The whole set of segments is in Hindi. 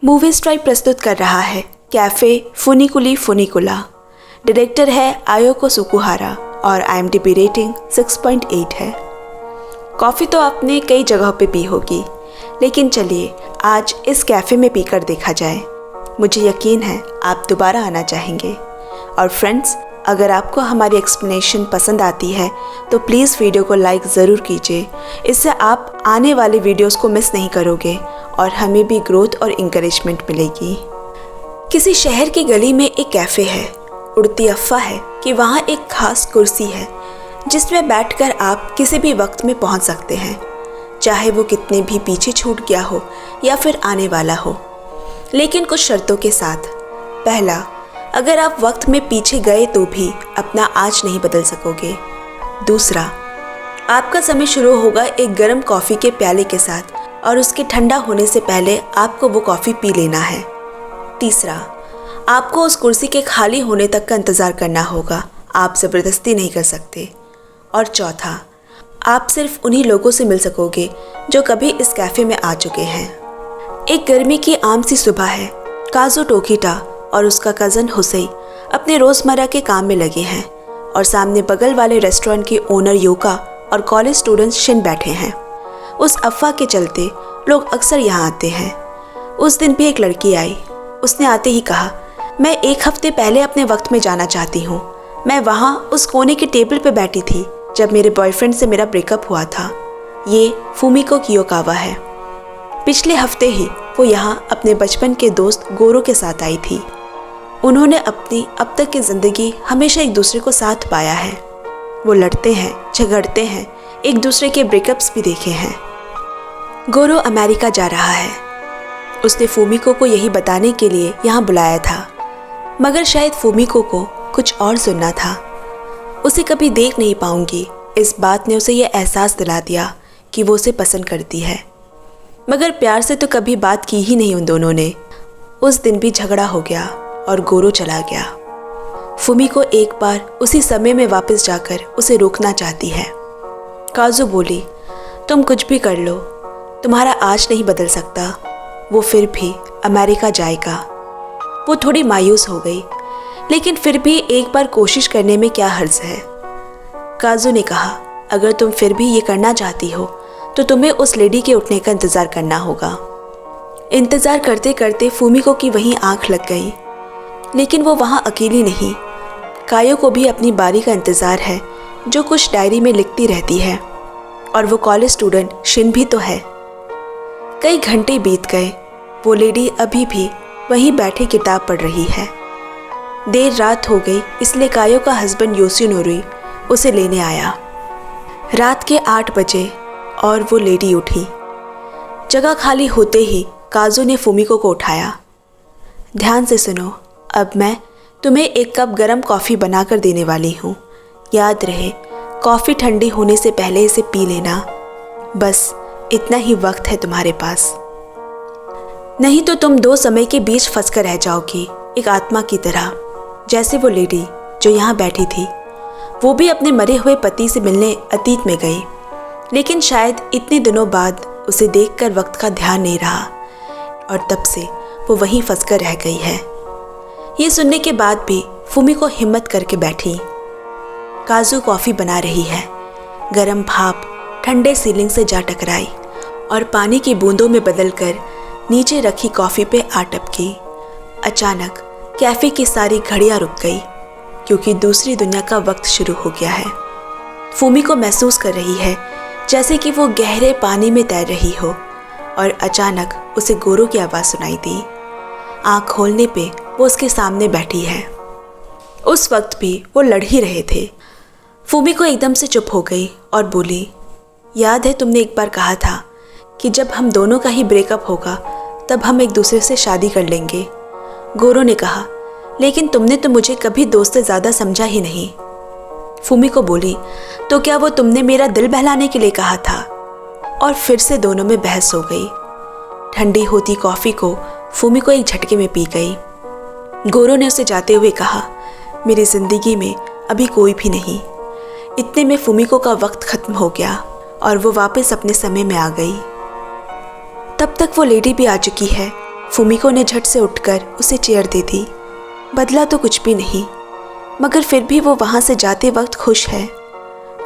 मूवी स्ट्राइक प्रस्तुत कर रहा है कैफ़े फुनिकुली फुनिकुला। डायरेक्टर है आयोको सुकुहारा और IMDb रेटिंग 6.8 है। कॉफ़ी तो आपने कई जगहों पे पी होगी, लेकिन चलिए आज इस कैफ़े में पीकर देखा जाए। मुझे यकीन है आप दोबारा आना चाहेंगे। और फ्रेंड्स, अगर आपको हमारी एक्सप्लेनेशन पसंद आती है तो प्लीज़ वीडियो को लाइक ज़रूर कीजिए। इससे आप आने वाले वीडियोस को मिस नहीं करोगे और हमें भी ग्रोथ और इंकरेजमेंट मिलेगी। किसी शहर की गली में एक कैफ़े है। उड़ती अफवाह है कि वहाँ एक खास कुर्सी है जिसमें बैठकर आप किसी भी वक्त में पहुँच सकते हैं, चाहे वो कितने भी पीछे छूट गया हो या फिर आने वाला हो, लेकिन कुछ शर्तों के साथ। पहला, अगर आप वक्त में पीछे गए तो भी अपना आज नहीं बदल सकोगे। दूसरा, आपका समय शुरू होगा एक गर्म कॉफ़ी के प्याले के साथ और उसके ठंडा होने से पहले आपको वो कॉफ़ी पी लेना है। तीसरा, आपको उस कुर्सी के खाली होने तक का इंतज़ार करना होगा, आप ज़बरदस्ती नहीं कर सकते। और चौथा, आप सिर्फ उन्हीं लोगों से मिल सकोगे जो कभी इस कैफ़े में आ चुके हैं। एक गर्मी की आम सी सुबह है। काजू टोकीटा और उसका कज़न हुसई अपने रोज़मर्रा के काम में लगे हैं और सामने बगल वाले रेस्टोरेंट की ओनर योका और कॉलेज स्टूडेंट्स शिन बैठे हैं। उस अफवाह के चलते लोग अक्सर यहाँ आते हैं। उस दिन भी एक लड़की आई। उसने आते ही कहा, मैं 1 हफ्ते पहले अपने वक्त में जाना चाहती हूँ। मैं वहाँ उस कोने के टेबल पे बैठी थी जब मेरे बॉयफ्रेंड से मेरा ब्रेकअप हुआ था। ये फुमिको कियोकावा है। पिछले हफ्ते ही वो यहाँ अपने बचपन के दोस्त गोरो के साथ आई थी। उन्होंने अपनी अब तक की ज़िंदगी हमेशा एक दूसरे को साथ पाया है। वो लड़ते हैं, झगड़ते हैं, एक दूसरे के ब्रेकअप्स भी देखे हैं। गोरो अमेरिका जा रहा है। उसने फुमिको को यही बताने के लिए यहाँ बुलाया था, मगर शायद फुमिको को कुछ और सुनना था। उसे कभी देख नहीं पाऊंगी, इस बात ने उसे यह एहसास दिला दिया कि वो उसे पसंद करती है, मगर प्यार से तो कभी बात की ही नहीं उन दोनों ने। उस दिन भी झगड़ा हो गया और गोरो चला गया। फुमिको एक बार उसी समय में वापस जाकर उसे रोकना चाहती है। काजू बोली, तुम कुछ भी कर लो, तुम्हारा आज नहीं बदल सकता। वो फिर भी अमेरिका जाएगा। वो थोड़ी मायूस हो गई, लेकिन फिर भी एक बार कोशिश करने में क्या हर्ज है। काजू ने कहा, अगर तुम फिर भी ये करना चाहती हो तो तुम्हें उस लेडी के उठने का इंतज़ार करना होगा। इंतज़ार करते करते फुमिको की वहीं आंख लग गई, लेकिन वो वहाँ अकेली नहीं। कायो को भी अपनी बारी का इंतज़ार है, जो कुछ डायरी में लिखती रहती है, और वो कॉलेज स्टूडेंट शिन भी तो है। कई घंटे बीत गए। वो लेडी अभी भी वहीं बैठे किताब पढ़ रही है। देर रात हो गई, इसलिए कायो का हस्बैंड योशिनोरी उसे लेने आया। रात के 8 बजे और वो लेडी उठी। जगह खाली होते ही काजू ने फुमिको को उठाया। ध्यान से सुनो, अब मैं तुम्हें 1 कप गरम कॉफ़ी बनाकर देने वाली हूँ। याद रहे, कॉफ़ी ठंडी होने से पहले इसे पी लेना। बस इतना ही वक्त है तुम्हारे पास, नहीं तो तुम 2 समय के बीच फंसकर रह जाओगी, एक आत्मा की तरह। जैसे वो लेडी जो यहाँ बैठी थी, वो भी अपने मरे हुए पति से मिलने अतीत में गई, लेकिन शायद इतने दिनों बाद उसे देखकर वक्त का ध्यान नहीं रहा और तब से वो वहीं फंसकर रह गई है। ये सुनने के बाद भी फुमिको हिम्मत करके बैठी। काजू कॉफ़ी बना रही है। गरम भाप ठंडे सीलिंग से जा टकराई और पानी की बूंदों में बदलकर नीचे रखी कॉफ़ी पे आ टपकी। अचानक कैफ़े की सारी घड़ियाँ रुक गई, क्योंकि दूसरी दुनिया का वक्त शुरू हो गया है। फुमिको महसूस कर रही है जैसे कि वो गहरे पानी में तैर रही हो, और अचानक उसे गोरो की आवाज़ सुनाई दी। आँख खोलने पे वो उसके सामने बैठी है। उस वक्त भी वो लड़ ही रहे थे। फुमिको एकदम से चुप हो गई और बोली, याद है तुमने एक बार कहा था कि जब हम दोनों का ही ब्रेकअप होगा तब हम एक दूसरे से शादी कर लेंगे। गोरो ने कहा, लेकिन तुमने तो मुझे कभी दोस्त से ज़्यादा समझा ही नहीं। फुमिको बोली, तो क्या वो तुमने मेरा दिल बहलाने के लिए कहा था? और फिर से दोनों में बहस हो गई। ठंडी होती कॉफ़ी को फुमिको एक झटके में पी गई। गोरो ने उसे जाते हुए कहा, मेरी ज़िंदगी में अभी कोई भी नहीं। इतने में फुमिको का वक्त ख़त्म हो गया और वो वापस अपने समय में आ गई। तब तक वो लेडी भी आ चुकी है फुमिको ने झट से उठकर उसे चेयर दे दी। बदला तो कुछ भी नहीं, मगर फिर भी वो वहाँ से जाते वक्त खुश है।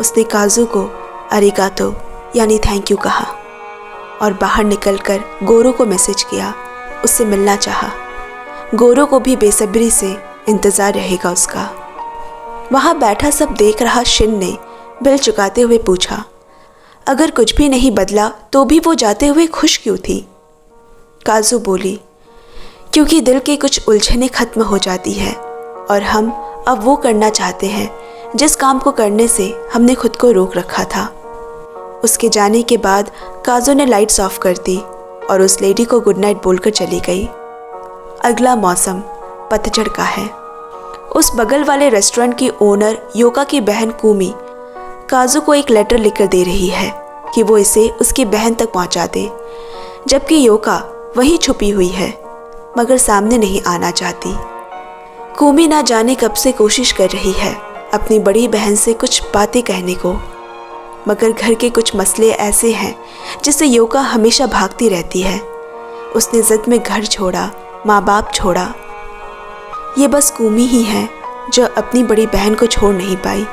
उसने काजू को अरिगातो यानी थैंक यू कहा और बाहर निकलकर गोरो को मैसेज किया, उससे मिलना चाहा। गोरो को भी बेसब्री से इंतज़ार रहेगा उसका। वहाँ बैठा सब देख रहा शिन ने बिल चुकाते हुए पूछा, अगर कुछ भी नहीं बदला तो भी वो जाते हुए खुश क्यों थी? काजू बोली, क्योंकि दिल की कुछ उलझनें खत्म हो जाती है और हम अब वो करना चाहते हैं जिस काम को करने से हमने खुद को रोक रखा था। उसके जाने के बाद काजू ने लाइट्स ऑफ कर दी और उस लेडी को गुड नाइट बोलकर चली गई। अगला मौसम पतझड़ का है। उस बगल वाले रेस्टोरेंट की ओनर योका की बहन कुमी काजू को एक लेटर लिखकर दे रही है कि वो इसे उसकी बहन तक पहुंचा दे, जबकि योका वहीं छुपी हुई है मगर सामने नहीं आना चाहती। कुमी ना जाने कब से कोशिश कर रही है अपनी बड़ी बहन से कुछ बातें कहने को, मगर घर के कुछ मसले ऐसे हैं जिससे योका हमेशा भागती रहती है। उसने ज़िद में घर छोड़ा, माँ बाप छोड़ा। ये बस कुमी ही है जो अपनी बड़ी बहन को छोड़ नहीं पाई।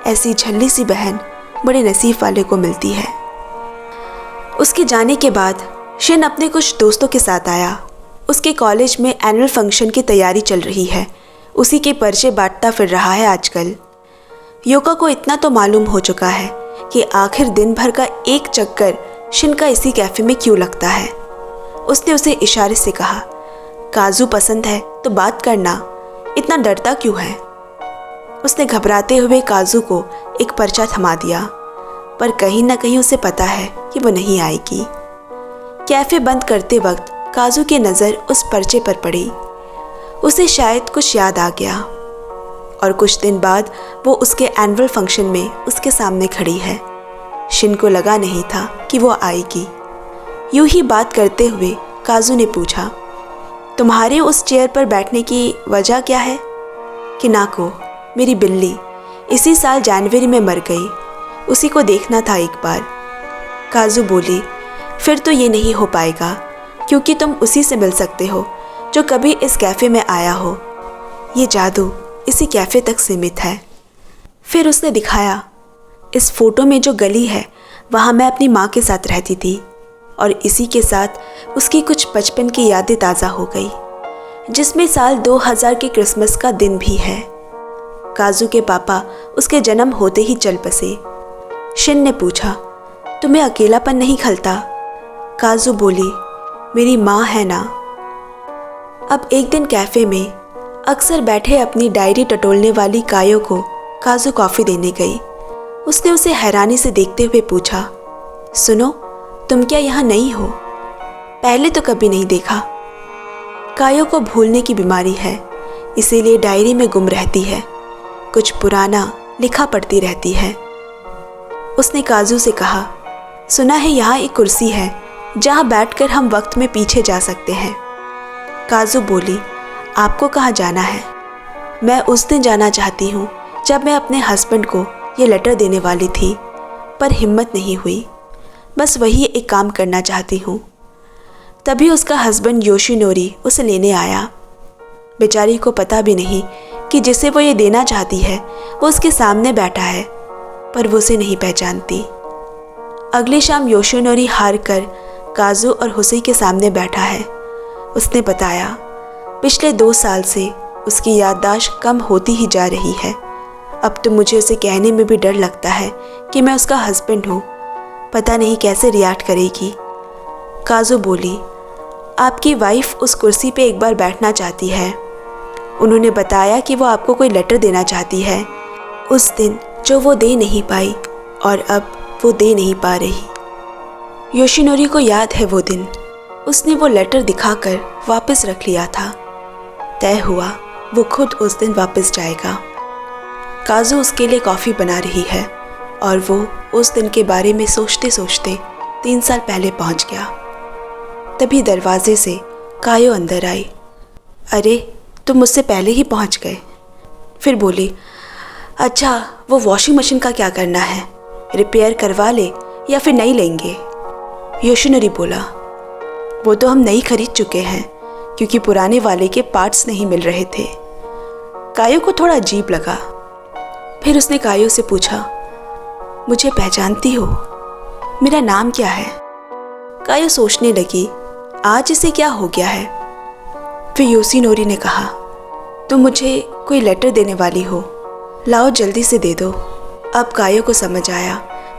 ऐसी झल्ली सी बहन बड़े नसीब वाले को मिलती है। उसके जाने के बाद शिन अपने कुछ दोस्तों के साथ आया। उसके कॉलेज में एनुअल फंक्शन की तैयारी चल रही है, उसी के पर्चे बांटता फिर रहा है आजकल। योका को इतना तो मालूम हो चुका है कि आखिर दिन भर का एक चक्कर शिन का इसी कैफ़े में क्यों लगता है। उसने उसे इशारे से कहा, काजू पसंद है तो बात करना, इतना डरता क्यों है? उसने घबराते हुए काजू को एक पर्चा थमा दिया, पर कहीं ना कहीं उसे पता है कि वो नहीं आएगी। कैफ़े बंद करते वक्त काजू की नज़र उस पर्चे पर पड़ी। उसे शायद कुछ याद आ गया और कुछ दिन बाद वो उसके एनुअल फंक्शन में उसके सामने खड़ी है। शिन को लगा नहीं था कि वो आएगी। यूं ही बात करते हुए काजू ने पूछा, तुम्हारे उस चेयर पर बैठने की वजह क्या है? कि नाको, मेरी बिल्ली इसी साल जनवरी में मर गई, उसी को देखना था एक बार। काजू बोली, फिर तो ये नहीं हो पाएगा क्योंकि तुम उसी से मिल सकते हो जो कभी इस कैफ़े में आया हो। ये जादू इसी कैफ़े तक सीमित है। फिर उसने दिखाया, इस फोटो में जो गली है वहाँ मैं अपनी माँ के साथ रहती थी और इसी के साथ उसकी कुछ बचपन की यादें ताज़ा हो गई, जिसमें साल 2000 के क्रिसमस का दिन भी है। काजू के पापा उसके जन्म होते ही चल बसे। शिन ने पूछा, तुम्हें अकेलापन नहीं खलता? काजू बोली, मेरी माँ है ना। अब एक दिन कैफ़े में अक्सर बैठे अपनी डायरी टटोलने वाली कायो को काजू कॉफ़ी देने गई। उसने उसे हैरानी से देखते हुए पूछा, सुनो, तुम क्या यहाँ नई हो? पहले तो कभी नहीं देखा। कायो को भूलने की बीमारी है, इसीलिए डायरी में गुम रहती है, कुछ पुराना लिखा पढ़ती रहती है। उसने काजू से कहा, सुना है यहाँ एक कुर्सी है जहाँ बैठकर हम वक्त में पीछे जा सकते हैं। काजू बोली, आपको कहाँ जाना है? मैं उस दिन जाना चाहती हूँ जब मैं अपने हस्बैंड को ये लेटर देने वाली थी, पर हिम्मत नहीं हुई। बस वही एक काम करना चाहती हूँ। तभी उसका हस्बैंड योशिनोरी उसे लेने आया। बेचारी को पता भी नहीं कि जिसे वो ये देना चाहती है वो उसके सामने बैठा है, पर वो उसे नहीं पहचानती। अगली शाम योशिनोरी हार कर काजू और हुसई के सामने बैठा है। उसने बताया, पिछले 2 साल से उसकी याददाश्त कम होती ही जा रही है। अब तो मुझे उसे कहने में भी डर लगता है कि मैं उसका हस्बैंड हूँ। पता नहीं कैसे रिएक्ट करेगी। काजू बोली, आपकी वाइफ उस कुर्सी पे एक बार बैठना चाहती है। उन्होंने बताया कि वो आपको कोई लेटर देना चाहती है, उस दिन जो वो दे नहीं पाई और अब वो दे नहीं पा रही। योशिनोरी को याद है वो दिन। उसने वो लेटर दिखाकर वापस रख लिया था। तय हुआ वो खुद उस दिन वापस जाएगा। काजू उसके लिए कॉफ़ी बना रही है और वो उस दिन के बारे में सोचते सोचते 3 साल पहले पहुंच गया। तभी दरवाजे से कायो अंदर आई। अरे, तुम मुझसे पहले ही पहुंच गए। फिर बोली, अच्छा, वो वॉशिंग मशीन का क्या करना है? रिपेयर करवा ले या फिर नहीं लेंगे? योशिनोरी बोला, वो तो हम नई खरीद चुके हैं क्योंकि पुराने वाले के पार्ट्स नहीं मिल रहे थे। कायो को थोड़ा अजीब लगा। फिर उसने कायो से पूछा, मुझे पहचानती हो? मेरा नाम क्या है? कायो सोचने लगी, आज इसे क्या हो गया है। फिर योशिनोरी ने कहा, तुम मुझे कोई लेटर देने वाली हो, लाओ जल्दी से दे दो। अब कायो को समझ आया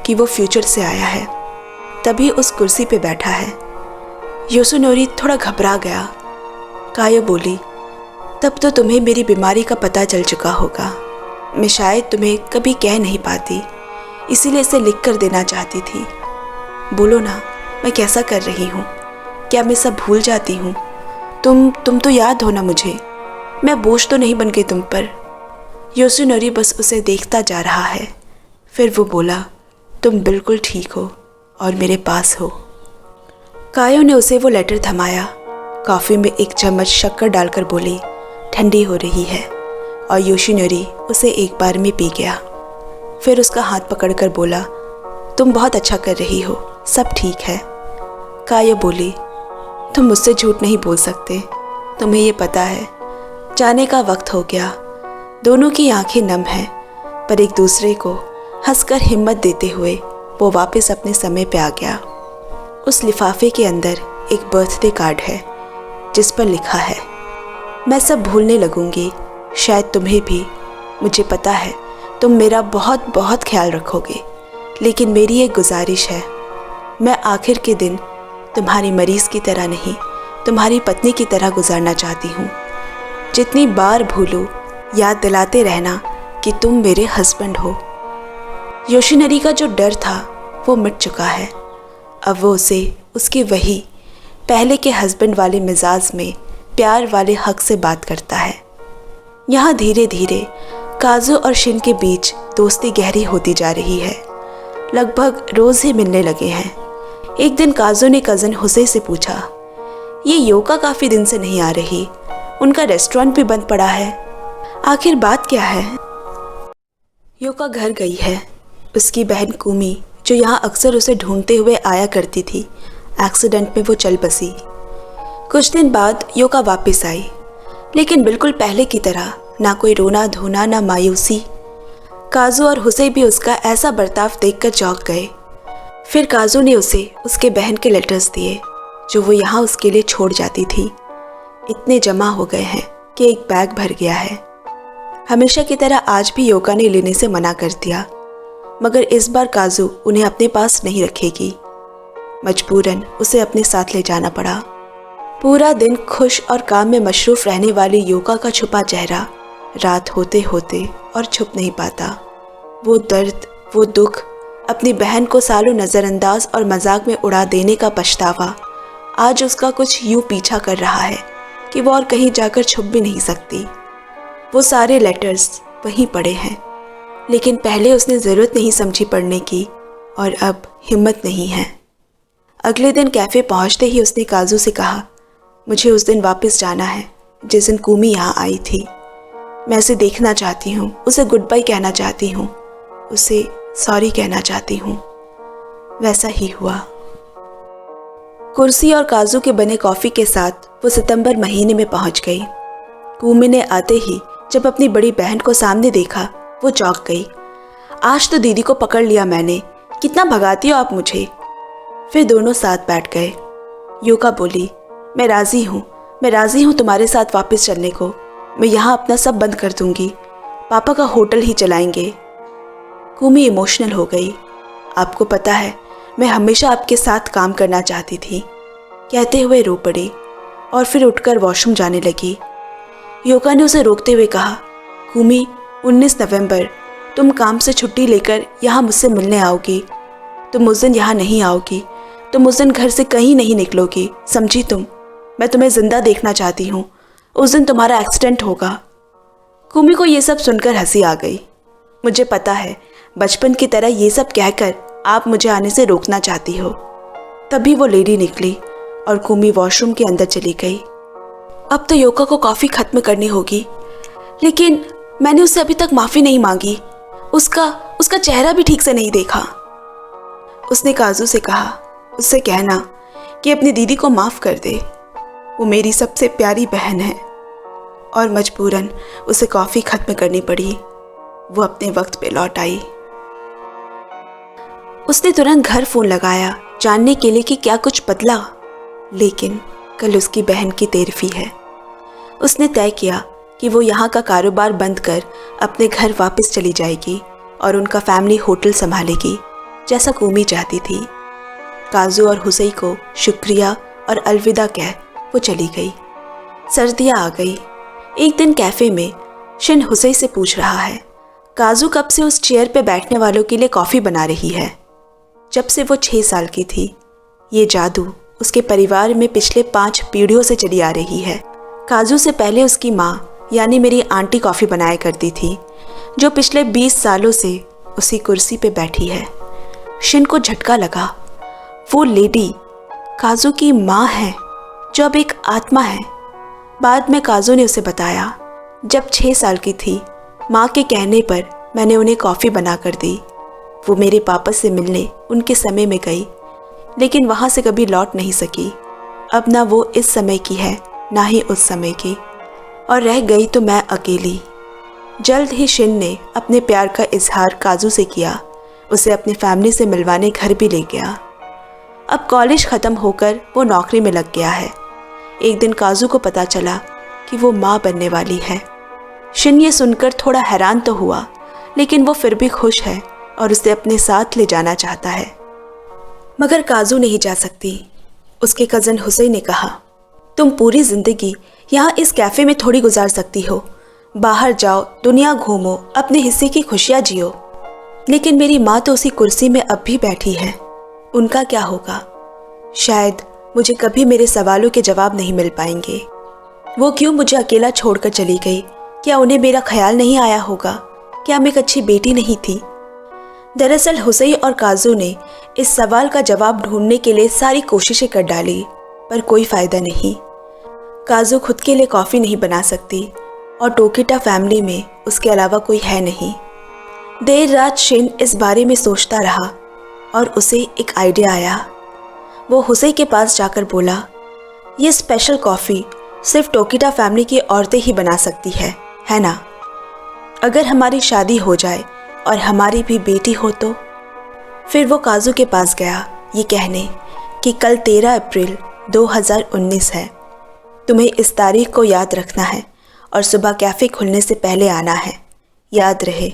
कि वो फ्यूचर से आया है, तभी उस कुर्सी पे बैठा है। योशिनोरी थोड़ा घबरा गया। कायो बोली, तब तो तुम्हें मेरी बीमारी का पता चल चुका होगा। मैं शायद तुम्हें कभी कह नहीं पाती, इसीलिए इसे लिख कर देना चाहती थी। बोलो ना, मैं कैसा कर रही हूँ? क्या मैं सब भूल जाती हूँ? तुम तो याद हो ना मुझे? मैं बोझ तो नहीं बन गई तुम पर? योशिनोरी बस उसे देखता जा रहा है। फिर वो बोला, तुम बिल्कुल ठीक हो और मेरे पास हो। कायो ने उसे वो लेटर थमाया। कॉफ़ी में एक चम्मच शक्कर डालकर बोली, ठंडी हो रही है। और योशिनोरी उसे एक बार में पी गया। फिर उसका हाथ पकड़कर बोला, तुम बहुत अच्छा कर रही हो, सब ठीक है। कायो बोली, तुम मुझसे झूठ नहीं बोल सकते, तुम्हें ये पता है। जाने का वक्त हो गया। दोनों की आंखें नम हैं, पर एक दूसरे को हंसकर हिम्मत देते हुए वो वापस अपने समय पे आ गया। उस लिफाफे के अंदर एक बर्थडे कार्ड है जिस पर लिखा है, मैं सब भूलने लगूंगी, शायद तुम्हें भी। मुझे पता है तुम मेरा बहुत बहुत ख्याल रखोगे, लेकिन मेरी एक गुजारिश है, मैं आखिर के दिन तुम्हारी मरीज़ की तरह नहीं, तुम्हारी पत्नी की तरह गुजारना चाहती हूँ। जितनी बार भूलूं, याद दिलाते रहना कि तुम मेरे हस्बैंड हो। योशिनोरी का जो डर था वो मिट चुका है। अब वो उसे उसके वही पहले के हस्बैंड वाले मिजाज में प्यार वाले हक से बात करता है। यहाँ धीरे धीरे काजू और शिन के बीच दोस्ती गहरी होती जा रही है। लगभग रोज़ ही मिलने लगे हैं। एक दिन काजू ने कज़न हुसे से पूछा, ये योका काफ़ी दिन से नहीं आ रही, उनका रेस्टोरेंट भी बंद पड़ा है, आखिर बात क्या है? योका घर गई है। उसकी बहन कुमी, जो यहाँ अक्सर उसे ढूंढते हुए आया करती थी, एक्सीडेंट में वो चल बसी। कुछ दिन बाद योका वापस आई, लेकिन बिल्कुल पहले की तरह, ना कोई रोना धोना, ना मायूसी। काजू और हुसे भी उसका ऐसा बर्ताव देखकर चौंक गए। फिर काजू ने उसे उसके बहन के लेटर्स दिए जो वो यहाँ उसके लिए छोड़ जाती थी। इतने जमा हो गए हैं कि एक बैग भर गया है। हमेशा की तरह आज भी योका ने लेने से मना कर दिया, मगर इस बार काजू उन्हें अपने पास नहीं रखेगी। मजबूरन उसे अपने साथ ले जाना पड़ा। पूरा दिन खुश और काम में मशरूफ रहने वाली योका का छुपा चेहरा रात होते होते और छुप नहीं पाता। वो दर्द, वो दुख, अपनी बहन को सालों नज़रअंदाज और मजाक में उड़ा देने का पछतावा आज उसका कुछ यूं पीछा कर रहा है कि वो और कहीं जाकर छुप भी नहीं सकती। वो सारे लेटर्स वहीं पड़े हैं, लेकिन पहले उसने ज़रूरत नहीं समझी पढ़ने की, और अब हिम्मत नहीं है। अगले दिन कैफ़े पहुंचते ही उसने काजू से कहा, मुझे उस दिन वापस जाना है जिस दिन कुमी यहाँ आई थी। मैं उसे देखना चाहती हूँ, उसे गुड बाय कहना चाहती हूँ, उसे सॉरी कहना चाहती हूँ। वैसा ही हुआ। कुर्सी और काजू के बने कॉफ़ी के साथ वो सितंबर महीने में पहुंच गई। कुमी ने आते ही जब अपनी बड़ी बहन को सामने देखा, वो चौंक गई। आज तो दीदी को पकड़ लिया मैंने, कितना भगाती हो आप मुझे। फिर दोनों साथ बैठ गए। योका बोली, मैं राज़ी हूँ तुम्हारे साथ वापस चलने को। मैं यहाँ अपना सब बंद कर दूंगी, पापा का होटल ही चलाएंगे। कुमी इमोशनल हो गई। आपको पता है, मैं हमेशा आपके साथ काम करना चाहती थी, कहते हुए रो पड़ी और फिर उठकर वॉशरूम जाने लगी। योका ने उसे रोकते हुए कहा, कुमी, 19 नवंबर तुम काम से छुट्टी लेकर यहाँ मुझसे मिलने आओगी। तुम उस दिन यहाँ नहीं आओगी, तुम उस दिन घर से कहीं नहीं निकलोगी, समझी तुम? मैं तुम्हें जिंदा देखना चाहती हूँ। उस दिन तुम्हारा एक्सीडेंट होगा। कुमी को ये सब सुनकर हंसी आ गई। मुझे पता है, बचपन की तरह ये सब कहकर आप मुझे आने से रोकना चाहती हो। तभी वो लेडी निकली और कुमी वॉशरूम के अंदर चली गई। अब तो योका को कॉफ़ी ख़त्म करनी होगी, लेकिन मैंने उससे अभी तक माफ़ी नहीं मांगी। उसका चेहरा भी ठीक से नहीं देखा। उसने काजू से कहा, उससे कहना कि अपनी दीदी को माफ़ कर दे। वो मेरी सबसे प्यारी बहन है। और मजबूरन उसे कॉफ़ी ख़त्म करनी पड़ी। वो अपने वक्त पे लौट आई। उसने तुरंत घर फ़ोन लगाया जानने के लिए कि क्या कुछ बदला, लेकिन कल उसकी बहन की तेरफी है। उसने तय किया कि वो यहाँ का कारोबार बंद कर अपने घर वापस चली जाएगी और उनका फैमिली होटल संभालेगी, जैसा कूमी चाहती थी। काजू और हुसैन को शुक्रिया और अलविदा कह वो चली गई। सर्दियाँ आ गई। एक दिन कैफ़े में शिन हुसैन से पूछ रहा है, काजू कब से उस चेयर पे बैठने वालों के लिए कॉफ़ी बना रही है? जब से वो 6 साल की थी। ये जादू उसके परिवार में पिछले 5 पीढ़ियों से चली आ रही है। काजू से पहले उसकी माँ यानी मेरी आंटी कॉफ़ी बनाया करती थी, जो पिछले 20 सालों से उसी कुर्सी पे बैठी है। शिन को झटका लगा। वो लेडी काजू की माँ है, जो अब एक आत्मा है। बाद में काजू ने उसे बताया, जब 6 साल की थी, माँ के कहने पर मैंने उन्हें कॉफ़ी बना कर दी। वो मेरे पापा से मिलने उनके समय में गई, लेकिन वहाँ से कभी लौट नहीं सकी। अब ना वो इस समय की है, ना ही उस समय की, और रह गई तो मैं अकेली। जल्द ही शिन ने अपने प्यार का इजहार काजू से किया। उसे अपनी फैमिली से मिलवाने घर भी ले गया। अब कॉलेज ख़त्म होकर वो नौकरी में लग गया है। एक दिन काजू को पता चला कि वो माँ बनने वाली है। शिन ये सुनकर थोड़ा हैरान तो हुआ, लेकिन वो फिर भी खुश है और उसे अपने साथ ले जाना चाहता है। मगर काजू नहीं जा सकती। उसके कज़न हुसैन ने कहा, तुम पूरी ज़िंदगी यहाँ इस कैफ़े में थोड़ी गुजार सकती हो। बाहर जाओ, दुनिया घूमो, अपने हिस्से की खुशियाँ जियो। लेकिन मेरी माँ तो उसी कुर्सी में अब भी बैठी है। उनका क्या होगा? शायद मुझे कभी मेरे सवालों के जवाब नहीं मिल पाएंगे। वो क्यों मुझे अकेला छोड़कर चली गई? क्या उन्हें मेरा ख्याल नहीं आया होगा? क्या मैं एक अच्छी बेटी नहीं थी? दरअसल हुसैन और काजू ने इस सवाल का जवाब ढूंढने के लिए सारी कोशिशें कर डाली, पर कोई फ़ायदा नहीं। काजू खुद के लिए कॉफ़ी नहीं बना सकती और टोकिटा फैमिली में उसके अलावा कोई है नहीं। देर रात शिन इस बारे में सोचता रहा और उसे एक आइडिया आया। वो हुसैन के पास जाकर बोला, ये स्पेशल कॉफ़ी सिर्फ टोकिटा फैमिली की औरतें ही बना सकती है ना? अगर हमारी शादी हो जाए और हमारी भी बेटी हो तो? फिर वो काजू के पास गया ये कहने कि कल 13 अप्रैल 2019 है। तुम्हें इस तारीख को याद रखना है और सुबह कैफ़े खुलने से पहले आना है। याद रहे,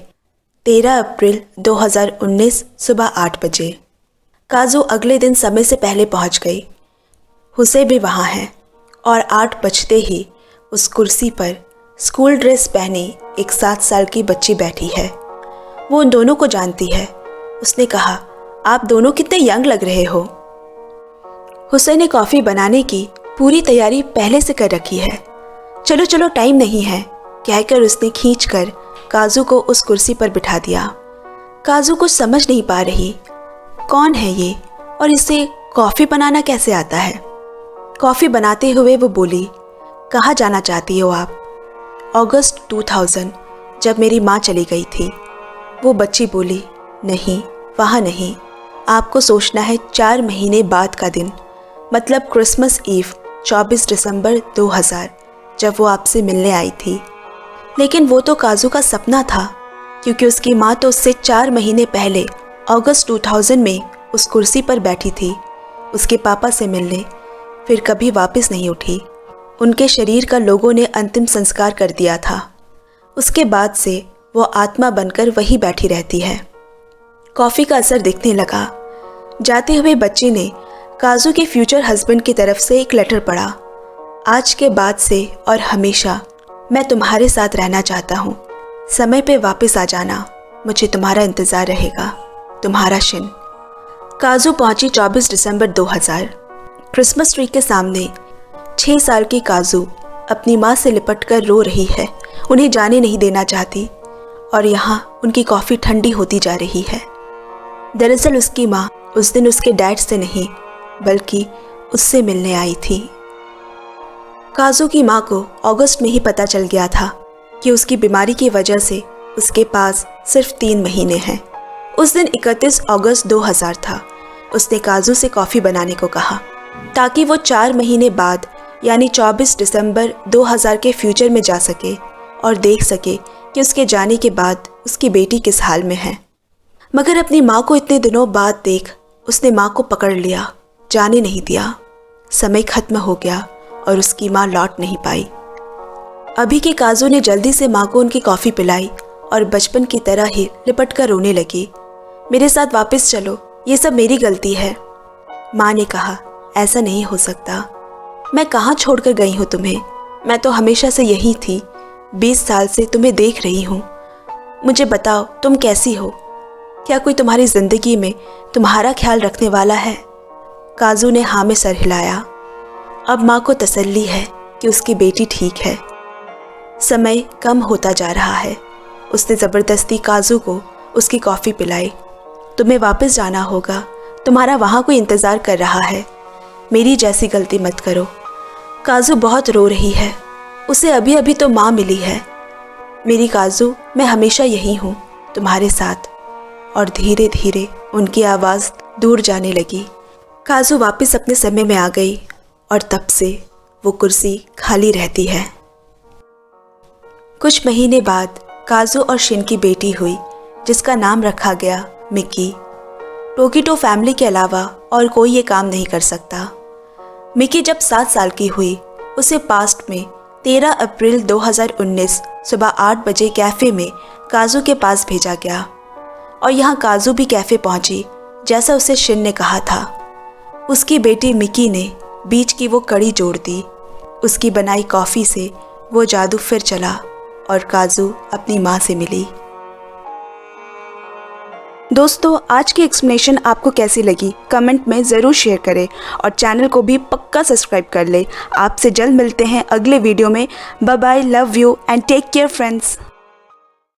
13 अप्रैल 2019 सुबह 8 बजे। काजू अगले दिन समय से पहले पहुंच गई। हुसैन भी वहाँ है और 8 बजते ही उस कुर्सी पर स्कूल ड्रेस पहनी एक 7 साल की बच्ची बैठी है। वो उन दोनों को जानती है। उसने कहा, आप दोनों कितने यंग लग रहे हो। हुसैन ने कॉफ़ी बनाने की पूरी तैयारी पहले से कर रखी है। चलो चलो, टाइम नहीं है, कहकर उसने खींचकर काजू को उस कुर्सी पर बिठा दिया। काजू कुछ समझ नहीं पा रही, कौन है ये और इसे कॉफ़ी बनाना कैसे आता है। कॉफ़ी बनाते हुए वो बोली, कहाँ जाना चाहती हो आप? अगस्त 2000, जब मेरी माँ चली गई थी। वो बच्ची बोली, नहीं, वहाँ नहीं, आपको सोचना है 4 महीने बाद का दिन, मतलब क्रिसमस ईव 24 दिसंबर 2000, जब वो आपसे मिलने आई थी। लेकिन वो तो काजू का सपना था, क्योंकि उसकी माँ तो उससे 4 महीने पहले अगस्त 2000 में उस कुर्सी पर बैठी थी उसके पापा से मिलने, फिर कभी वापस नहीं उठी। उनके शरीर का लोगों ने अंतिम संस्कार कर दिया था। उसके बाद से वो आत्मा बनकर वहीं बैठी रहती है। कॉफ़ी का असर दिखने लगा। जाते हुए बच्ची ने काजू के फ्यूचर हस्बैंड की तरफ से एक लेटर पढ़ा। आज के बाद से और हमेशा मैं तुम्हारे साथ रहना चाहता हूँ। समय पे वापस आ जाना, मुझे तुम्हारा इंतज़ार रहेगा। तुम्हारा शिन। काजू पहुँची 24 दिसंबर 2000। क्रिसमस ट्री के सामने 6 साल की काजू अपनी माँ से लिपटकर रो रही है। उन्हें जाने नहीं देना चाहती और यहाँ उनकी कॉफ़ी ठंडी होती जा रही है। दरअसल उसकी माँ उस दिन उसके डैड से नहीं बल्कि उससे मिलने आई थी। काजू की माँ को अगस्त में ही पता चल गया था कि उसकी बीमारी की वजह से उसके पास सिर्फ 3 महीने हैं। उस दिन 31 अगस्त 2000 था। उसने काजू से कॉफ़ी बनाने को कहा। ताकि वो 4 महीने बाद यानी 24 दिसंबर 2000 के फ्यूचर में जा सके और देख सके कि उसके जाने के बाद उसकी बेटी किस हाल में है। मगर अपनी माँ को इतने दिनों बाद देख उसने माँ को पकड़ लिया, जाने नहीं दिया। समय खत्म हो गया और उसकी माँ लौट नहीं पाई। अभी के काजू ने जल्दी से माँ को उनकी कॉफ़ी पिलाई और बचपन की तरह ही लिपट कर रोने लगी। मेरे साथ वापस चलो, ये सब मेरी गलती है। माँ ने कहा, ऐसा नहीं हो सकता। मैं कहाँ छोड़कर गई हूँ तुम्हें? मैं तो हमेशा से यही थी। 20 साल से तुम्हें देख रही हूँ। मुझे बताओ तुम कैसी हो? क्या कोई तुम्हारी ज़िंदगी में तुम्हारा ख्याल रखने वाला है? काजू ने हाँ में सर हिलाया। अब माँ को तसल्ली है कि उसकी बेटी ठीक है। समय कम होता जा रहा है। उसने ज़बरदस्ती काजू को उसकी कॉफ़ी पिलाई। तुम्हें वापस जाना होगा, तुम्हारा वहाँ कोई इंतज़ार कर रहा है। मेरी जैसी गलती मत करो। काजू बहुत रो रही है, उसे अभी अभी तो माँ मिली है। मेरी काजू, मैं हमेशा यही हूँ तुम्हारे साथ। और धीरे धीरे उनकी आवाज़ दूर जाने लगी। काजू वापस अपने समय में आ गई और तब से वो कुर्सी खाली रहती है। कुछ महीने बाद काजू और शिन की बेटी हुई, जिसका नाम रखा गया मिकी। टोकीटो फैमिली के अलावा और कोई ये काम नहीं कर सकता। मिकी जब 7 साल की हुई, उसे पास्ट में 13 अप्रैल 2019 सुबह 8 बजे कैफ़े में काजू के पास भेजा गया। और यहाँ काजू भी कैफ़े पहुँची जैसा उसे शिन ने कहा था। उसकी बेटी मिकी ने बीच की वो कड़ी जोड़ दी। उसकी बनाई कॉफ़ी से वो जादू फिर चला और काजू अपनी माँ से मिली। दोस्तों, आज की एक्सप्लेनेशन आपको कैसी लगी कमेंट में ज़रूर शेयर करें और चैनल को भी पक्का सब्सक्राइब कर ले। आपसे जल्द मिलते हैं अगले वीडियो में। Bye bye, love you and take care friends.